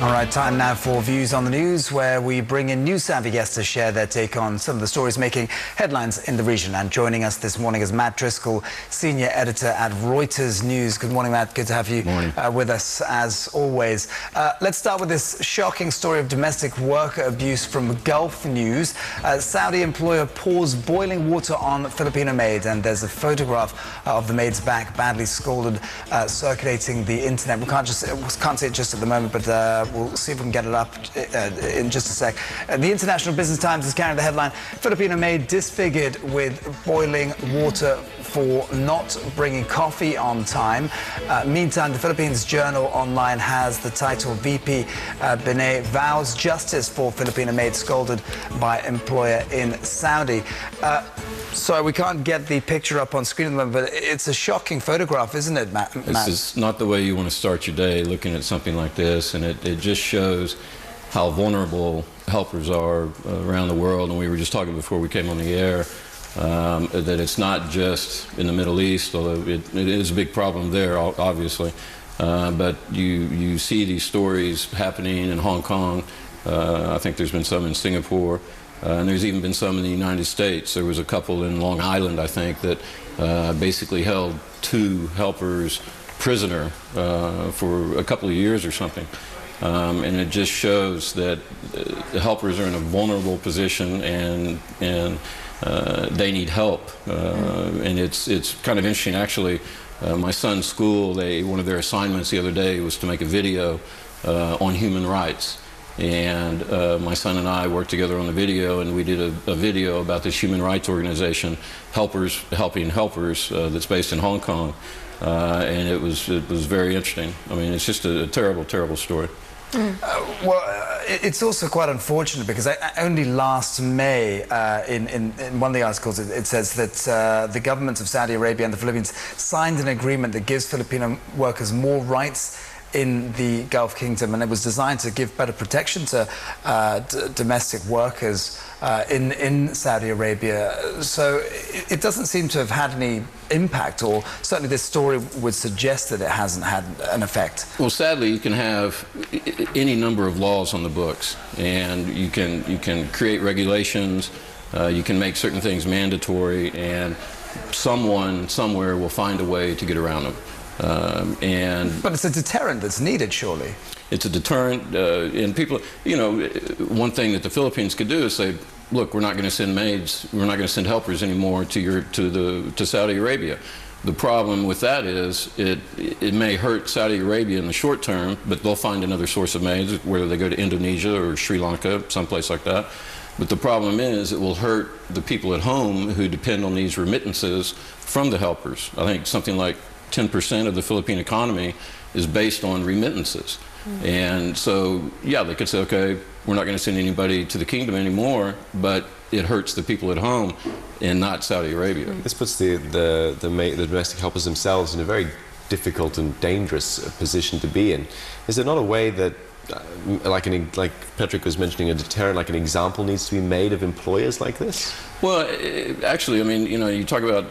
All right, time now for Views on the News, where we bring in news-savvy guests to share their take on some of the stories making headlines in the region. And joining us this morning is Matt Driscoll, senior editor at Reuters News. Good morning, Matt. Good to have you with us, as always. Let's start with this shocking story of domestic worker abuse from Gulf News. Saudi employer pours boiling water on Filipino maid, and there's a photograph of the maid's back, badly scalded, circulating the internet. We can't see it just at the moment, but we'll see if we can get it up in just a sec. The International Business Times is carrying the headline, Filipino maid disfigured with boiling water for not bringing coffee on time. Meantime, the Philippines Journal Online has the title, VP Binay vows justice for Filipino maid scolded by employer in Saudi. So we can't get the picture up on screen at the moment, but it's a shocking photograph, isn't it, Matt? This is not the way you want to start your day, looking at something like this, and it just shows how vulnerable helpers are around the world. And we were just talking before we came on the air that it's not just in the Middle East, although it is a big problem there, obviously. But you see these stories happening in Hong Kong. I think there's been some in Singapore. And there's even been some in the United States. There was a couple in Long Island, I think, that basically held 2 helpers prisoner for a couple of years or something. And it just shows that the helpers are in a vulnerable position, and they need help. And it's kind of interesting, actually. My son's school, one of their assignments the other day was to make a video on human rights. And my son and I worked together on the video, and we did a video about this human rights organization, Helping Helpers, that's based in Hong Kong. And it was very interesting. I mean, it's just a terrible, terrible story. It's also quite unfortunate because only last May, in one of the articles, it says that the governments of Saudi Arabia and the Philippines signed an agreement that gives Filipino workers more rights in the Gulf Kingdom, and it was designed to give better protection to domestic workers in Saudi Arabia. So it doesn't seem to have had any impact, or certainly this story would suggest that it hasn't had an effect. Well, sadly, you can have any number of laws on the books, and you can create regulations, you can make certain things mandatory, and someone somewhere will find a way to get around them. But it's a deterrent that's needed, surely. It's a deterrent, and people, one thing that the Philippines could do is say, look, we're not going to send maids, we're not going to send helpers anymore to Saudi Arabia. The problem with that is it may hurt Saudi Arabia in the short term, but they'll find another source of maids, whether they go to Indonesia or Sri Lanka, someplace like that. But the problem is it will hurt the people at home who depend on these remittances from the helpers. I think something like 10% of the Philippine economy is based on remittances. And so, yeah, they could say, okay, we're not going to send anybody to the kingdom anymore, but it hurts the people at home and not Saudi Arabia. This puts the domestic helpers themselves in a very difficult and dangerous position to be in. Is there not a way that, like Patrick was mentioning, a deterrent, like an example needs to be made of employers like this? Well, actually, I mean, you talk about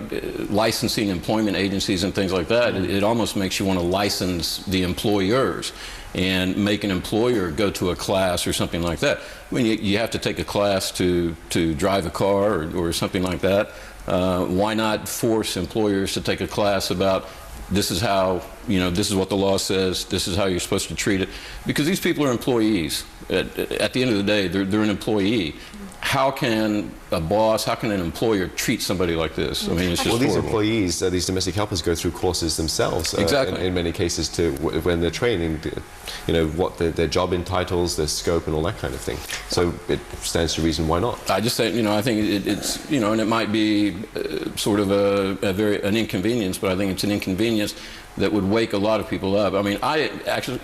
licensing employment agencies and things like that. It almost makes you want to license the employers and make an employer go to a class or something like that. I mean, you have to take a class to drive a car or something like that. Why not force employers to take a class about this is how, this is what the law says, this is how you're supposed to treat it? Because these people are employees. At the end of the day, they're an employee. How can a boss, how can an employer treat somebody like this? I mean, it's just Well, these horrible. employees, these domestic helpers go through courses themselves. Exactly. In many cases, when they're training, what their job entitles, their scope, and all that kind of thing. So it stands to reason why not. I just say, I think it's, and it might be sort of an inconvenience, but I think it's an inconvenience that would wake a lot of people up. I mean, I actually,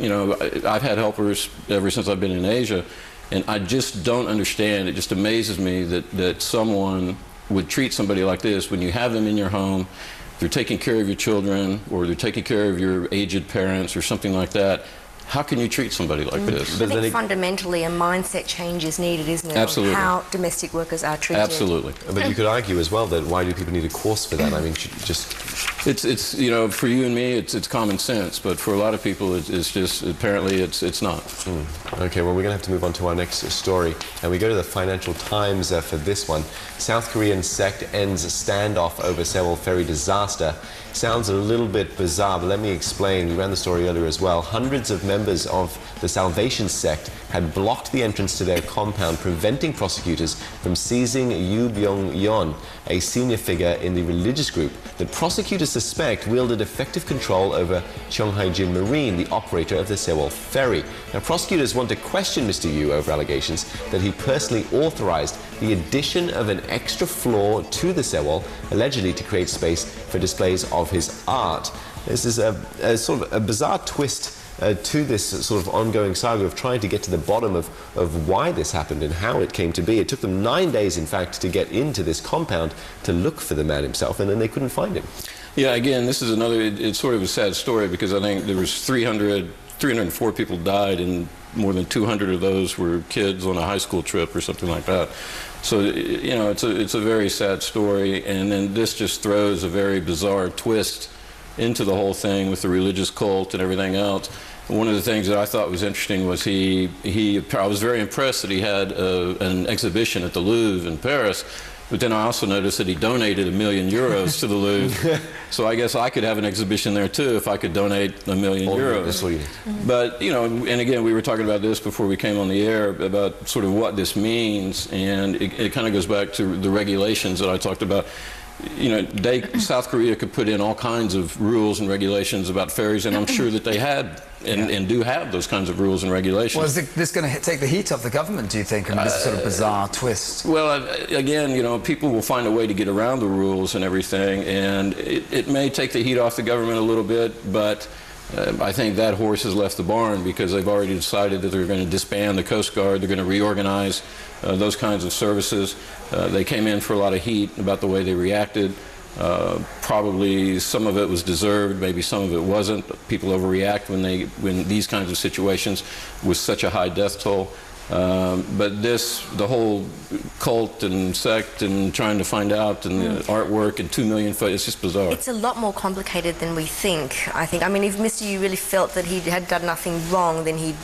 I've had helpers ever since I've been in Asia, and I just don't understand. It just amazes me that someone would treat somebody like this when you have them in your home, they're taking care of your children, or they're taking care of your aged parents or something like that. How can you treat somebody like this? I think fundamentally a mindset change is needed, isn't it? Absolutely. On how domestic workers are treated. Absolutely. But you could argue as well that why do people need a course for that? I mean, just It's you know, for you and me, it's common sense, but for a lot of people, it's just, apparently it's not. Okay, well, we're going to have to move on to our next story, and we go to the Financial Times for this one. South Korean sect ends standoff over Sewol ferry disaster. Sounds a little bit bizarre, but let me explain. We ran the story earlier as well. Hundreds of members of the Salvation sect had blocked the entrance to their compound, preventing prosecutors from seizing Yoo Byung-yeon, a senior figure in the religious group that prosecutors suspect wielded effective control over Cheonghae-jin Marine, the operator of the Sewol ferry. Now, prosecutors want to question Mr. Yoo over allegations that he personally authorized the addition of an extra floor to the Sewol, allegedly to create space for displays of his art. This is a sort of a bizarre twist to this sort of ongoing saga of trying to get to the bottom of why this happened and how it came to be. It took them 9 days, in fact, to get into this compound to look for the man himself, and then they couldn't find him. Yeah, again, this is another, it's sort of a sad story, because I think there was 304 people died, and more than 200 of those were kids on a high school trip or something like that. So, you know, it's a very sad story, and then this just throws a very bizarre twist into the whole thing with the religious cult and everything else. One of the things that I thought was interesting was I was very impressed that he had an exhibition at the Louvre in Paris, but then I also noticed that he donated €1 million to the Louvre. So I guess I could have an exhibition there too if I could donate €1 million. But, you know, and again, we were talking about this before we came on the air about sort of what this means, and it kind of goes back to the regulations that I talked about. You know, South Korea could put in all kinds of rules and regulations about ferries, and I'm sure that they had and do have those kinds of rules and regulations. Well, is this going to take the heat off the government, do you think, and this sort of bizarre twist? Well, again, you know, people will find a way to get around the rules and everything, and it may take the heat off the government a little bit, but I think that horse has left the barn, because they've already decided that they're going to disband the Coast Guard, they're going to reorganize those kinds of services. They came in for a lot of heat about the way they reacted. Probably some of it was deserved, maybe some of it wasn't. People overreact when these kinds of situations with such a high death toll. But the whole cult and sect and trying to find out, and the artwork and 2 million foot, it's just bizarre. It's a lot more complicated than we think, I think. I mean, if Mr. Yoo really felt that he had done nothing wrong, then he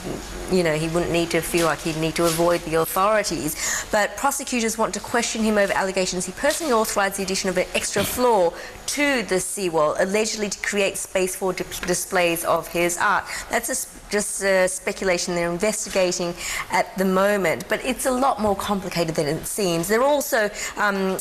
wouldn't need to feel like he'd need to avoid the authorities. But prosecutors want to question him over allegations he personally authorized the addition of an extra floor to the seawall, allegedly to create space for displays of his art. That's just speculation they're investigating at the moment, but it's a lot more complicated than it seems. They're also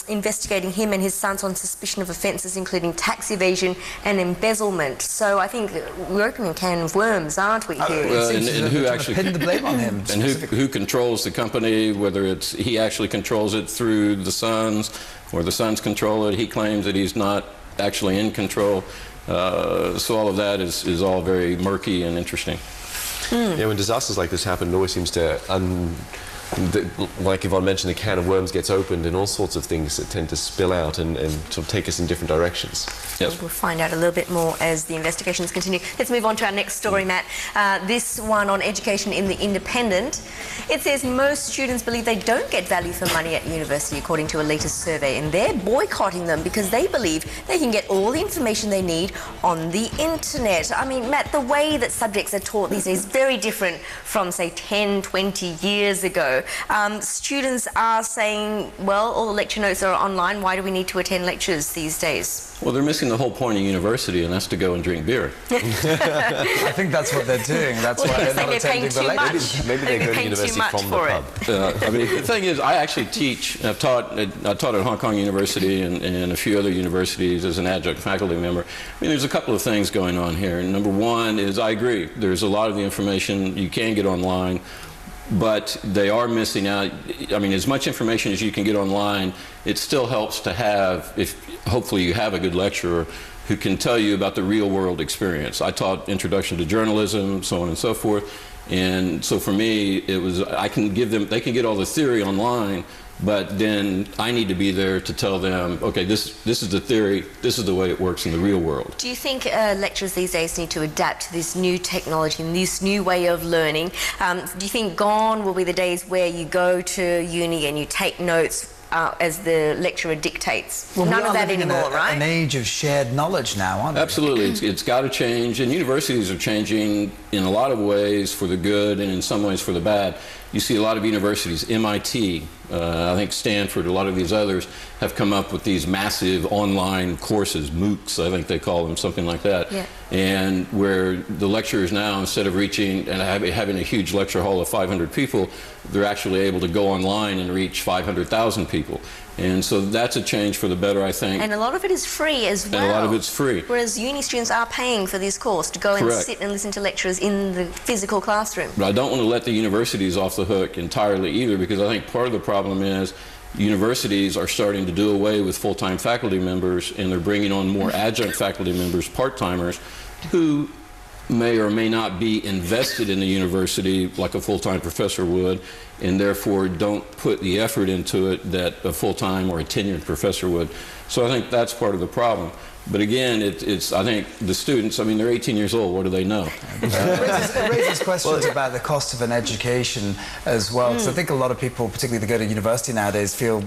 investigating him and his sons on suspicion of offences including tax evasion and embezzlement. So I think we're opening a can of worms, aren't we, here? And who actually pinned the blame on him? And who controls the company, whether it's he actually controls it through the sons, or the sons control it. He claims that he's not actually in control. So all of that is all very murky and interesting. Yeah, when disasters like this happen, it always seems to, like Yvonne mentioned, the can of worms gets opened, and all sorts of things that tend to spill out and sort of take us in different directions. Yes. We'll find out a little bit more as the investigations continue. Let's move on to our next story, Matt. This one on education in the Independent. It says most students believe they don't get value for money at university, according to a latest survey, and they're boycotting them because they believe they can get all the information they need on the internet. I mean, Matt, the way that subjects are taught these days is very different from, say, 10, 20 years ago. Students are saying, well, all the lecture notes are online. Why do we need to attend lectures these days? Well, they're missing the whole point of university, and that's to go and drink beer. I think that's what they're doing. That's why they're not attending the lectures. Maybe they go to university from the pub. I mean, the thing is, I actually teach. I taught at Hong Kong University and a few other universities as an adjunct faculty member. I mean, there's a couple of things going on here. Number one is, I agree, there's a lot of the information you can get online, but they are missing out. I mean, as much information as you can get online, it still helps to have, if hopefully you have a good lecturer who can tell you about the real world experience. I taught Introduction to Journalism, so on and so forth, and so for me, it was, I can give them, they can get all the theory online, but then I need to be there to tell them, okay, this is the theory, this is the way it works in the real world. Do you think lecturers these days need to adapt to this new technology and this new way of learning? Do you think gone will be the days where you go to uni and you take notes as the lecturer dictates. Well, None we of are that living anymore, in right? an age of shared knowledge now, aren't we? Absolutely. It's got to change, and universities are changing in a lot of ways for the good and in some ways for the bad. You see a lot of universities, MIT, I think Stanford, a lot of these others have come up with these massive online courses, MOOCs, I think they call them, something like that. Yeah. And where the lecturers now, instead of reaching and having a huge lecture hall of 500 people, they're actually able to go online and reach 500,000 people. And so that's a change for the better, I think. And a lot of it is free as well. And a lot of it's free. Whereas uni students are paying for this course to go and Correct. sit and listen to lecturers in the physical classroom. But I don't want to let the universities off the hook entirely either, because I think part of the problem is universities are starting to do away with full-time faculty members, and they're bringing on more adjunct faculty members, part-timers, who may or may not be invested in the university like a full-time professor would, and therefore don't put the effort into it that a full-time or a tenured professor would. So I think that's part of the problem. But again, I think the students, I mean, they're 18 years old. What do they know? It raises questions about the cost of an education as well. Because I think a lot of people, particularly that go to university nowadays, feel,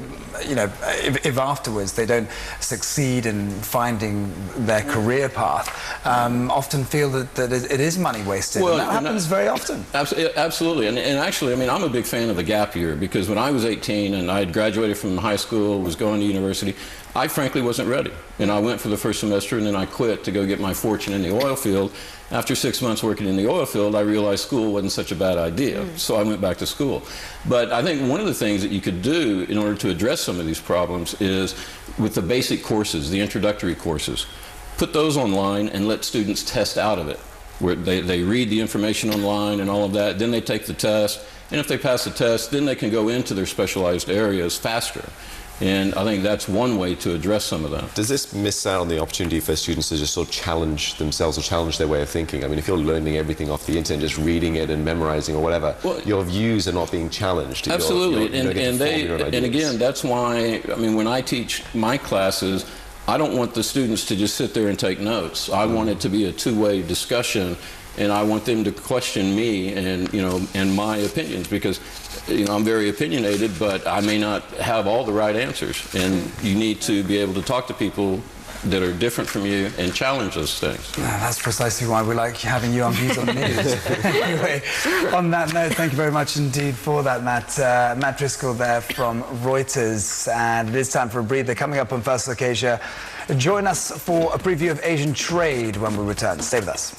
you know, if afterwards they don't succeed in finding their career path, often feel that it is money wasted. Well, and that happens very often. Absolutely. And actually, I mean, I'm a big fan of the gap year, because when I was 18 and I had graduated from high school, was going to university, I frankly wasn't ready. And I went for the first semester, and then I quit to go get my fortune in the oil field. After 6 months working in the oil field, I realized school wasn't such a bad idea. So I went back to school. But I think one of the things that you could do in order to address some of these problems is with the basic courses, the introductory courses, put those online and let students test out of it, where they read the information online and all of that, then they take the test, and if they pass the test, then they can go into their specialized areas faster. And I think that's one way to address some of that. Does this miss out on the opportunity for students to just sort of challenge themselves or challenge their way of thinking? I mean, if you're learning everything off the internet, just reading it and memorizing or whatever, well, your views are not being challenged. Absolutely. You're And again, that's why, I mean, when I teach my classes, I don't want the students to just sit there and take notes. I want it to be a two-way discussion, and I want them to question me and, you know, and my opinions, because, you know, I'm very opinionated, but I may not have all the right answers. And you need to be able to talk to people that are different from you and challenge those things. That's precisely why we like having you on Views on the News. Anyway, on that note, thank you very much indeed for that, Matt. Matt Driscoll there from Reuters. And it is time for a breather. Coming up on First Look Asia, join us for a preview of Asian trade when we return. Stay with us.